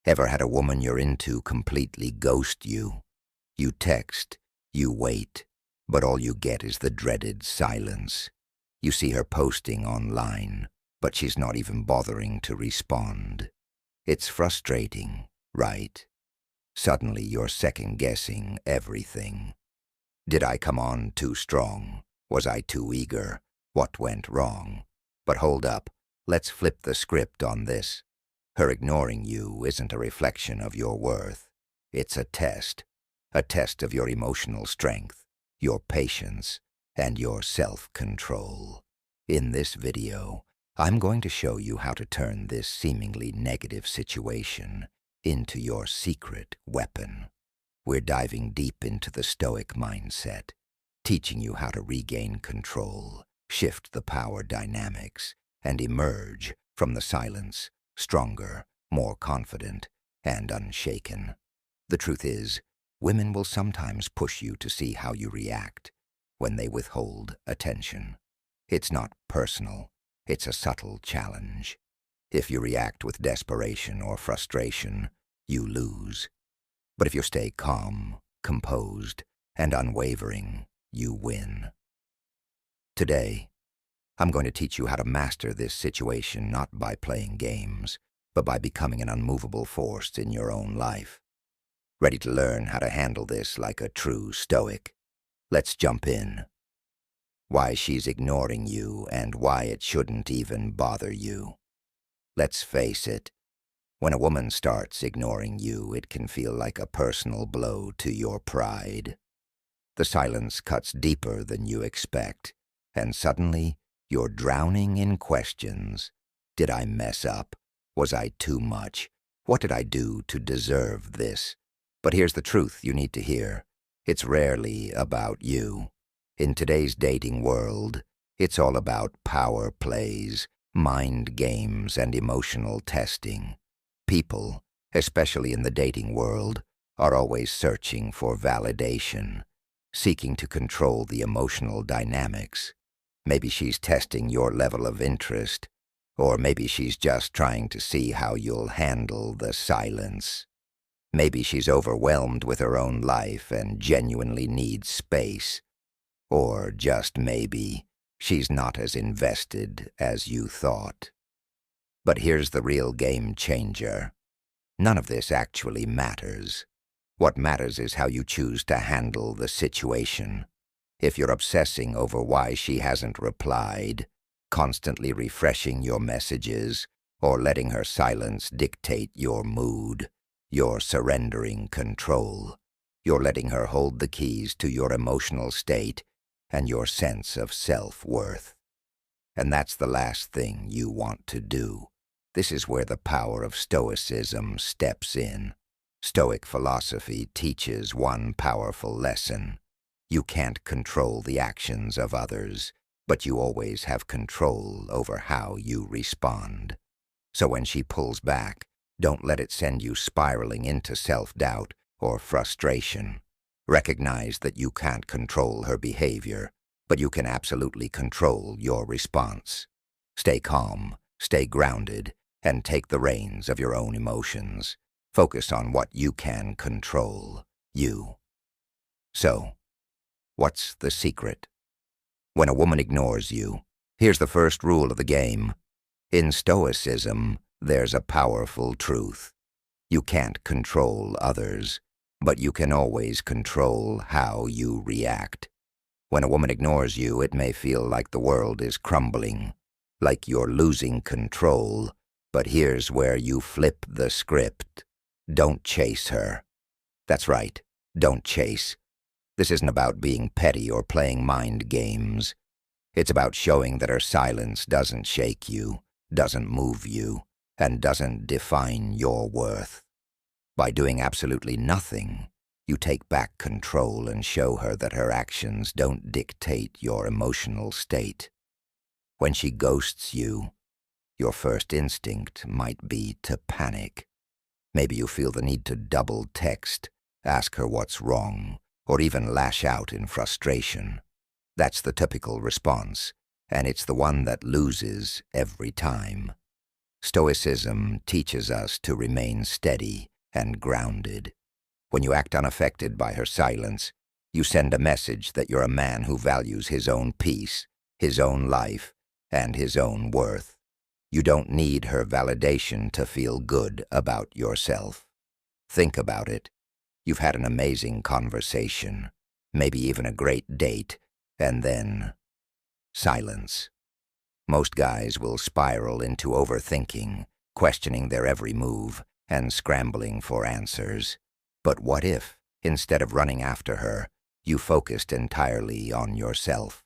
Ever had a woman you're into completely ghost you? You text, you wait, but all you get is the dreaded silence. You see her posting online, but she's not even bothering to respond. It's frustrating, right? Suddenly you're second-guessing everything. Did I come on too strong? Was I too eager? What went wrong? But hold up, let's flip the script on this. Her ignoring you isn't a reflection of your worth. It's a test of your emotional strength, your patience, and your self-control. In this video, I'm going to show you how to turn this seemingly negative situation into your secret weapon. We're diving deep into the Stoic mindset, teaching you how to regain control, shift the power dynamics, and emerge from the silence stronger, more confident, and unshaken. The truth is, women will sometimes push you to see how you react when they withhold attention. It's not personal, it's a subtle challenge. If you react with desperation or frustration, you lose. But if you stay calm, composed, and unwavering, you win. Today, I'm going to teach you how to master this situation not by playing games, but by becoming an unmovable force in your own life. Ready to learn how to handle this like a true Stoic? Let's jump in. Why she's ignoring you and why it shouldn't even bother you. Let's face it, when a woman starts ignoring you, it can feel like a personal blow to your pride. The silence cuts deeper than you expect, and suddenly you're drowning in questions. Did I mess up? Was I too much? What did I do to deserve this? But here's the truth you need to hear. It's rarely about you. In today's dating world, it's all about power plays, mind games, and emotional testing. People, especially in the dating world, are always searching for validation, seeking to control the emotional dynamics. Maybe she's testing your level of interest, or maybe she's just trying to see how you'll handle the silence. Maybe she's overwhelmed with her own life and genuinely needs space. Or just maybe she's not as invested as you thought. But here's the real game changer. None of this actually matters. What matters is how you choose to handle the situation. If you're obsessing over why she hasn't replied, constantly refreshing your messages, or letting her silence dictate your mood, you're surrendering control. You're letting her hold the keys to your emotional state and your sense of self-worth. And that's the last thing you want to do. This is where the power of Stoicism steps in. Stoic philosophy teaches one powerful lesson. You can't control the actions of others, but you always have control over how you respond. So when she pulls back, don't let it send you spiraling into self-doubt or frustration. Recognize that you can't control her behavior, but you can absolutely control your response. Stay calm, stay grounded, and take the reins of your own emotions. Focus on what you can control, you. So, what's the secret? When a woman ignores you, here's the first rule of the game. In Stoicism, there's a powerful truth. You can't control others, but you can always control how you react. When a woman ignores you, it may feel like the world is crumbling, like you're losing control, but here's where you flip the script. Don't chase her. That's right, don't chase. This isn't about being petty or playing mind games. It's about showing that her silence doesn't shake you, doesn't move you, and doesn't define your worth. By doing absolutely nothing, you take back control and show her that her actions don't dictate your emotional state. When she ghosts you, your first instinct might be to panic. Maybe you feel the need to double text, ask her what's wrong, or even lash out in frustration. That's the typical response, and it's the one that loses every time. Stoicism teaches us to remain steady and grounded. When you act unaffected by her silence, you send a message that you're a man who values his own peace, his own life, and his own worth. You don't need her validation to feel good about yourself. Think about it. You've had an amazing conversation, maybe even a great date, and then silence. Most guys will spiral into overthinking, questioning their every move, and scrambling for answers. But what if, instead of running after her, you focused entirely on yourself?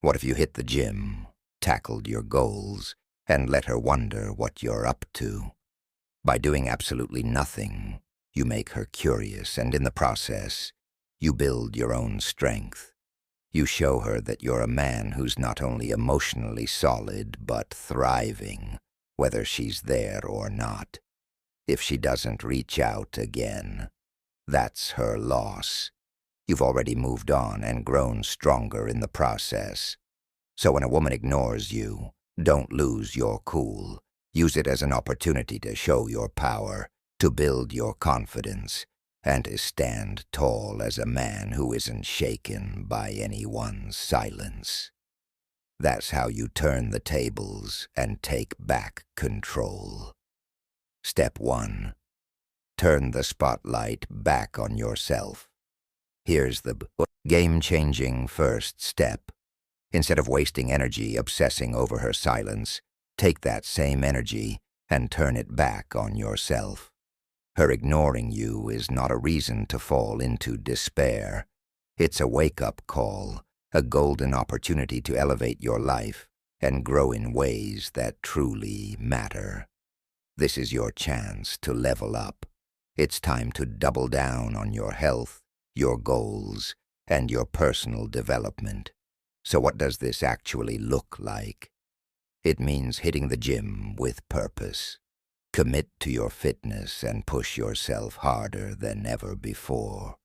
What if you hit the gym, tackled your goals, and let her wonder what you're up to? By doing absolutely nothing, you make her curious, and in the process, you build your own strength. You show her that you're a man who's not only emotionally solid, but thriving, whether she's there or not. If she doesn't reach out again, that's her loss. You've already moved on and grown stronger in the process. So when a woman ignores you, don't lose your cool. Use it as an opportunity to show your power, to build your confidence, and to stand tall as a man who isn't shaken by anyone's silence. That's how you turn the tables and take back control. Step 1. Turn the spotlight back on yourself. Here's the game-changing first step. Instead of wasting energy obsessing over her silence, take that same energy and turn it back on yourself. Her ignoring you is not a reason to fall into despair. It's a wake-up call, a golden opportunity to elevate your life and grow in ways that truly matter. This is your chance to level up. It's time to double down on your health, your goals, and your personal development. So what does this actually look like? It means hitting the gym with purpose. Commit to your fitness and push yourself harder than ever before.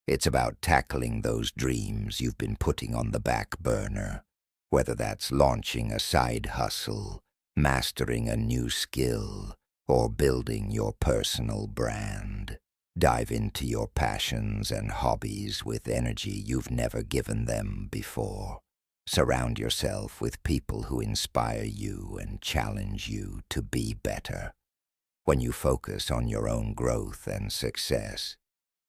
It's about tackling those dreams you've been putting on the back burner, whether that's launching a side hustle, mastering a new skill, or building your personal brand. Dive into your passions and hobbies with energy you've never given them before. Surround yourself with people who inspire you and challenge you to be better. When you focus on your own growth and success,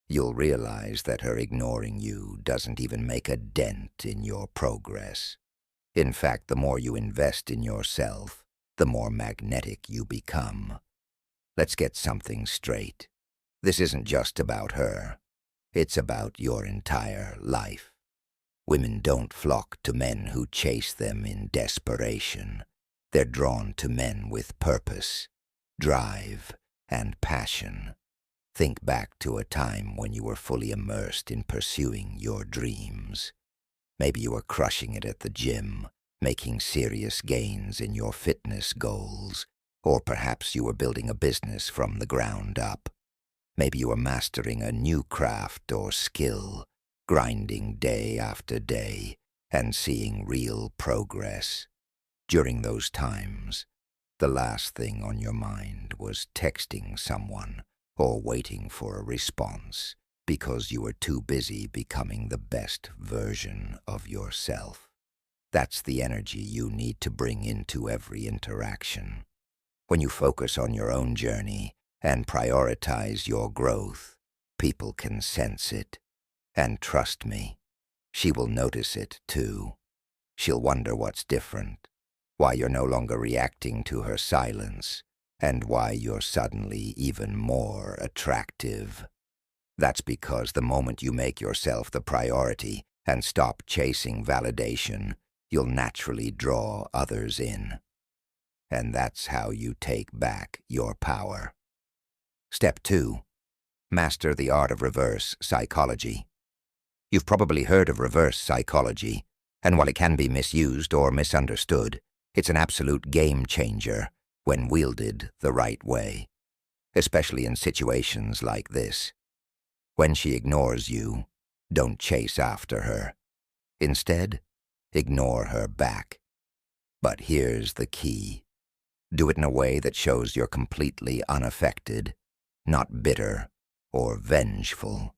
you'll realize that her ignoring you doesn't even make a dent in your progress. In fact, the more you invest in yourself, the more magnetic you become. Let's get something straight. This isn't just about her. It's about your entire life. Women don't flock to men who chase them in desperation. They're drawn to men with purpose, drive, and passion. Think back to a time when you were fully immersed in pursuing your dreams. Maybe you were crushing it at the gym, making serious gains in your fitness goals, or perhaps you were building a business from the ground up. Maybe you were mastering a new craft or skill, grinding day after day and seeing real progress. During those times, the last thing on your mind was texting someone or waiting for a response because you were too busy becoming the best version of yourself. That's the energy you need to bring into every interaction. When you focus on your own journey and prioritize your growth, people can sense it. And trust me, she will notice it too. She'll wonder what's different, why you're no longer reacting to her silence, and why you're suddenly even more attractive. That's because the moment you make yourself the priority and stop chasing validation, you'll naturally draw others in. And that's how you take back your power. Step 2. Master the art of reverse psychology. You've probably heard of reverse psychology, and while it can be misused or misunderstood, it's an absolute game changer when wielded the right way, especially in situations like this. When she ignores you, don't chase after her. Instead, ignore her back. But here's the key. Do it in a way that shows you're completely unaffected, not bitter or vengeful.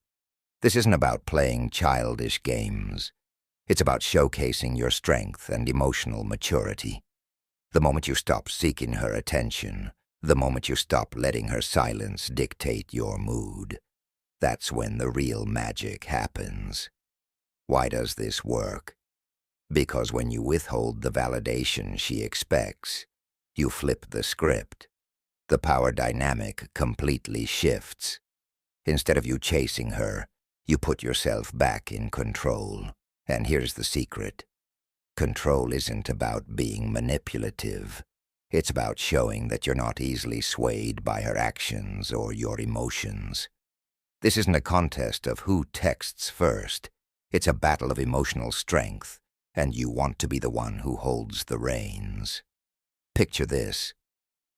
This isn't about playing childish games. It's about showcasing your strength and emotional maturity. The moment you stop seeking her attention, the moment you stop letting her silence dictate your mood, that's when the real magic happens. Why does this work? Because when you withhold the validation she expects, you flip the script. The power dynamic completely shifts. Instead of you chasing her, you put yourself back in control. And here's the secret. Control isn't about being manipulative. It's about showing that you're not easily swayed by her actions or your emotions. This isn't a contest of who texts first. It's a battle of emotional strength, and you want to be the one who holds the reins. Picture this.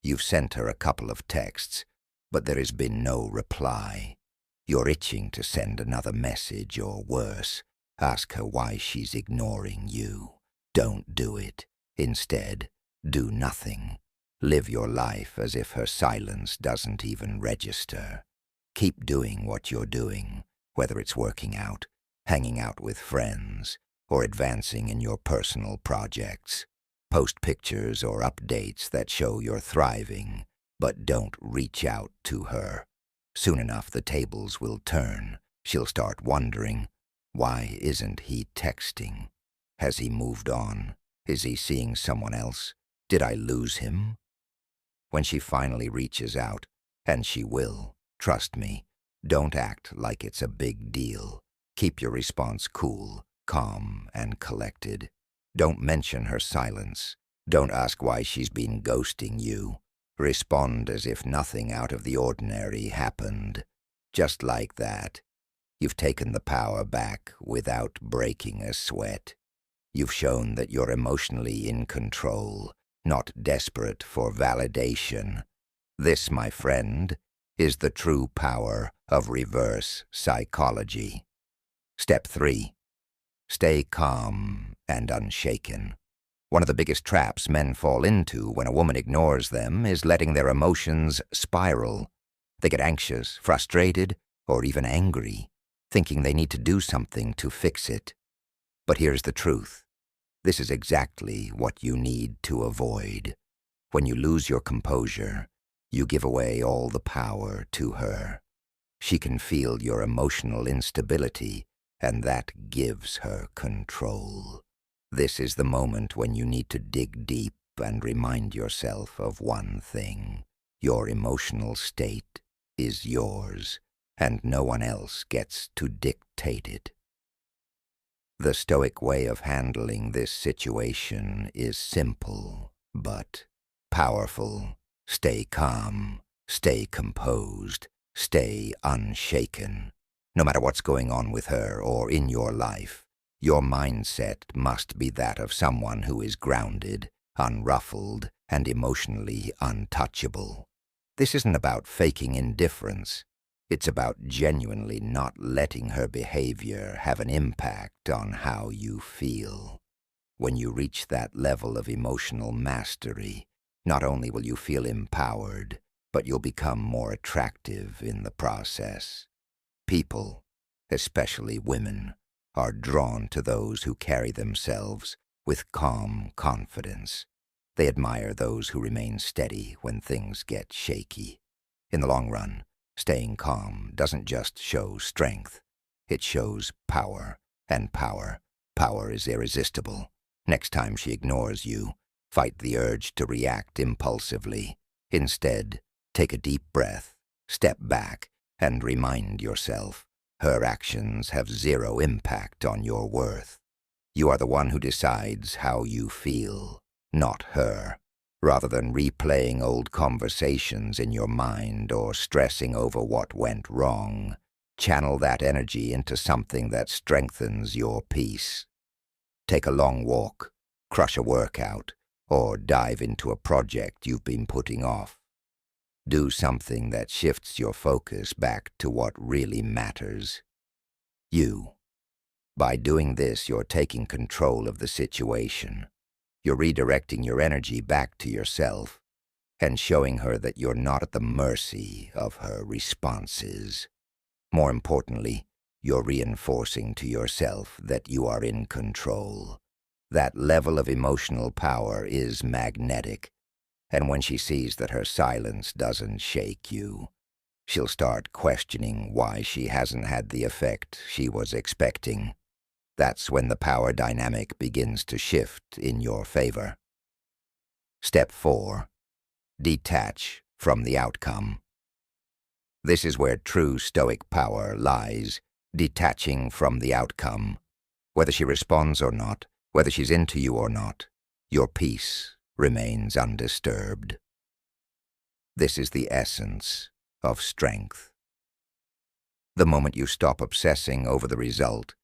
You've sent her a couple of texts, but there has been no reply. You're itching to send another message, or worse, ask her why she's ignoring you. Don't do it. Instead, do nothing. Live your life as if her silence doesn't even register. Keep doing what you're doing, whether it's working out, hanging out with friends, or advancing in your personal projects. Post pictures or updates that show you're thriving, but don't reach out to her. Soon enough, the tables will turn. She'll start wondering, why isn't he texting? Has he moved on? Is he seeing someone else? Did I lose him? When she finally reaches out, and she will, trust me, don't act like it's a big deal. Keep your response cool, calm, and collected. Don't mention her silence. Don't ask why she's been ghosting you. Respond as if nothing out of the ordinary happened. Just like that, you've taken the power back without breaking a sweat. You've shown that you're emotionally in control, not desperate for validation. This, my friend, is the true power of reverse psychology. Step 3. Stay calm and unshaken. One of the biggest traps men fall into when a woman ignores them is letting their emotions spiral. They get anxious, frustrated, or even angry, thinking they need to do something to fix it. But here's the truth. This is exactly what you need to avoid. When you lose your composure, you give away all the power to her. She can feel your emotional instability, and that gives her control. This is the moment when you need to dig deep and remind yourself of one thing. Your emotional state is yours, and no one else gets to dictate it. The Stoic way of handling this situation is simple, but powerful. Stay calm, stay composed, stay unshaken. No matter what's going on with her or in your life, your mindset must be that of someone who is grounded, unruffled, and emotionally untouchable. This isn't about faking indifference. It's about genuinely not letting her behavior have an impact on how you feel. When you reach that level of emotional mastery, not only will you feel empowered, but you'll become more attractive in the process. People, especially women, are drawn to those who carry themselves with calm confidence. They admire those who remain steady when things get shaky. In the long run, staying calm doesn't just show strength. It shows power, and power is irresistible. Next time she ignores you, fight the urge to react impulsively. Instead, take a deep breath, step back, and remind yourself, her actions have zero impact on your worth. You are the one who decides how you feel, not her. Rather than replaying old conversations in your mind or stressing over what went wrong, channel that energy into something that strengthens your peace. Take a long walk, crush a workout, or dive into a project you've been putting off. Do something that shifts your focus back to what really matters. You. By doing this, you're taking control of the situation. You're redirecting your energy back to yourself, and showing her that you're not at the mercy of her responses. More importantly, you're reinforcing to yourself that you are in control. That level of emotional power is magnetic, and when she sees that her silence doesn't shake you, she'll start questioning why she hasn't had the effect she was expecting. That's when the power dynamic begins to shift in your favor. Step 4. Detach from the outcome. This is where true Stoic power lies, detaching from the outcome. Whether she responds or not, whether she's into you or not, your peace remains undisturbed. This is the essence of strength. The moment you stop obsessing over the result,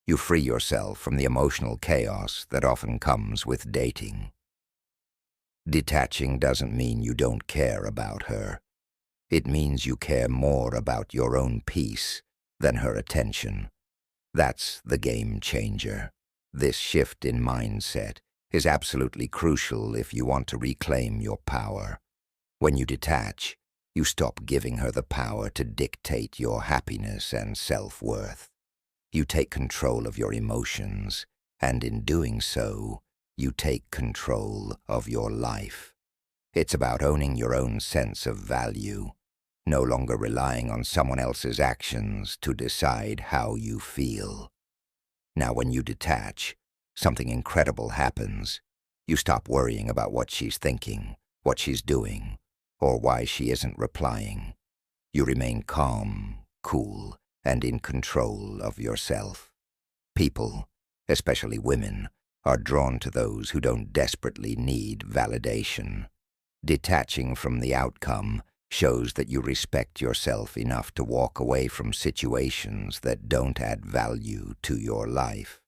you free yourself from the emotional chaos that often comes with dating. Detaching doesn't mean you don't care about her. It means you care more about your own peace than her attention. That's the game changer. This shift in mindset is absolutely crucial if you want to reclaim your power. When you detach, you stop giving her the power to dictate your happiness and self-worth. You take control of your emotions, and in doing so, you take control of your life. It's about owning your own sense of value, no longer relying on someone else's actions to decide how you feel. Now, when you detach, something incredible happens. You stop worrying about what she's thinking, what she's doing, or why she isn't replying. You remain calm, cool, and in control of yourself. People, especially women, are drawn to those who don't desperately need validation. Detaching from the outcome shows that you respect yourself enough to walk away from situations that don't add value to your life.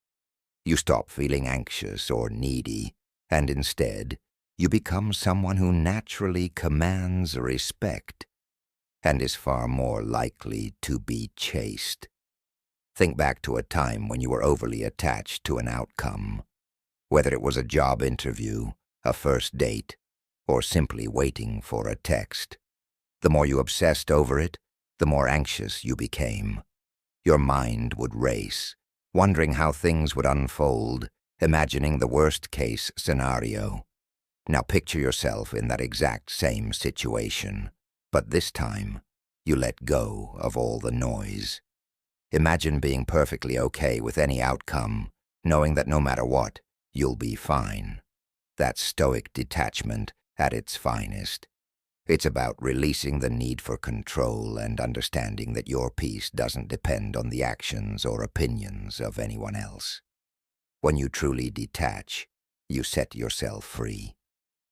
You stop feeling anxious or needy, and instead, you become someone who naturally commands respect and is far more likely to be chased. Think back to a time when you were overly attached to an outcome, whether it was a job interview, a first date, or simply waiting for a text. The more you obsessed over it, the more anxious you became. Your mind would race, wondering how things would unfold, imagining the worst-case scenario. Now picture yourself in that exact same situation, but this time, you let go of all the noise. Imagine being perfectly okay with any outcome, knowing that no matter what, you'll be fine. That's Stoic detachment at its finest. It's about releasing the need for control and understanding that your peace doesn't depend on the actions or opinions of anyone else. When you truly detach, you set yourself free.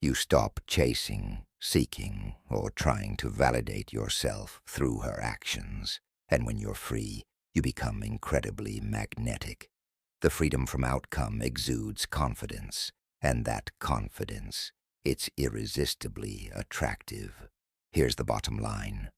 You stop chasing, seeking, or trying to validate yourself through her actions. And when you're free, you become incredibly magnetic. The freedom from outcome exudes confidence, and that confidence, it's irresistibly attractive. Here's the bottom line.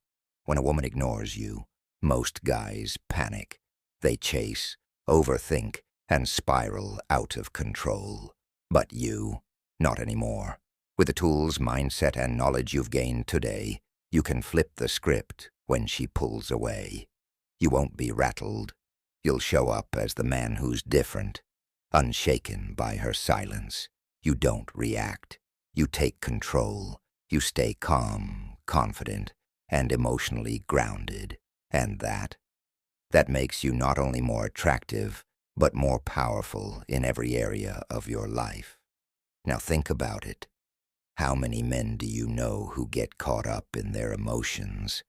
When a woman ignores you, most guys panic. They chase, overthink, and spiral out of control. But you, not anymore. With the tools, mindset, and knowledge you've gained today, you can flip the script when she pulls away. You won't be rattled. You'll show up as the man who's different, unshaken by her silence. You don't react. You take control. You stay calm, confident, and emotionally grounded. And that makes you not only more attractive, but more powerful in every area of your life. Now think about it. How many men do you know who get caught up in their emotions,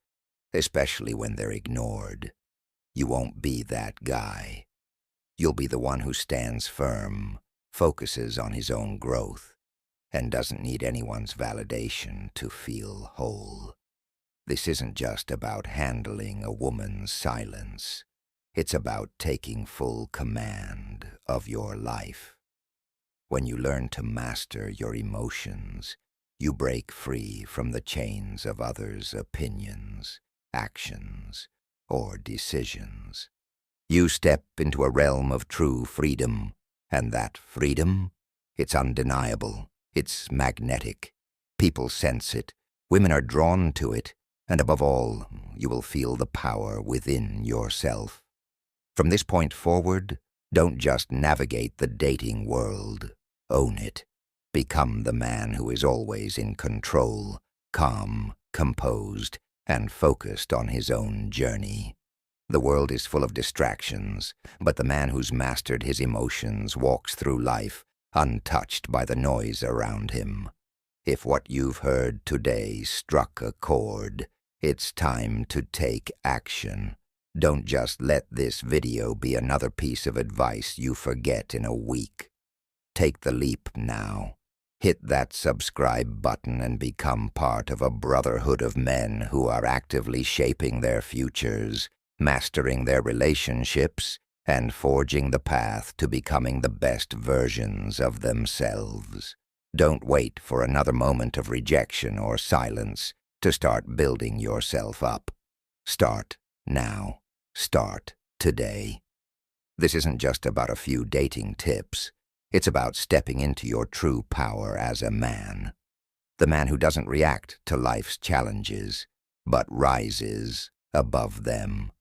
especially when they're ignored? You won't be that guy. You'll be the one who stands firm, focuses on his own growth, and doesn't need anyone's validation to feel whole. This isn't just about handling a woman's silence. It's about taking full command of your life. When you learn to master your emotions, you break free from the chains of others' opinions, actions, or decisions. You step into a realm of true freedom, and that freedom, it's undeniable, it's magnetic. People sense it. Women are drawn to it. And above all, you will feel the power within yourself. From this point forward, don't just navigate the dating world. Own it. Become the man who is always in control, calm, composed, and focused on his own journey. The world is full of distractions, but the man who's mastered his emotions walks through life untouched by the noise around him. If what you've heard today struck a chord, it's time to take action. Don't just let this video be another piece of advice you forget in a week. Take the leap now. Hit that subscribe button and become part of a brotherhood of men who are actively shaping their futures, mastering their relationships, and forging the path to becoming the best versions of themselves. Don't wait for another moment of rejection or silence to start building yourself up. Start now. Start today. This isn't just about a few dating tips. It's about stepping into your true power as a man. The man who doesn't react to life's challenges, but rises above them.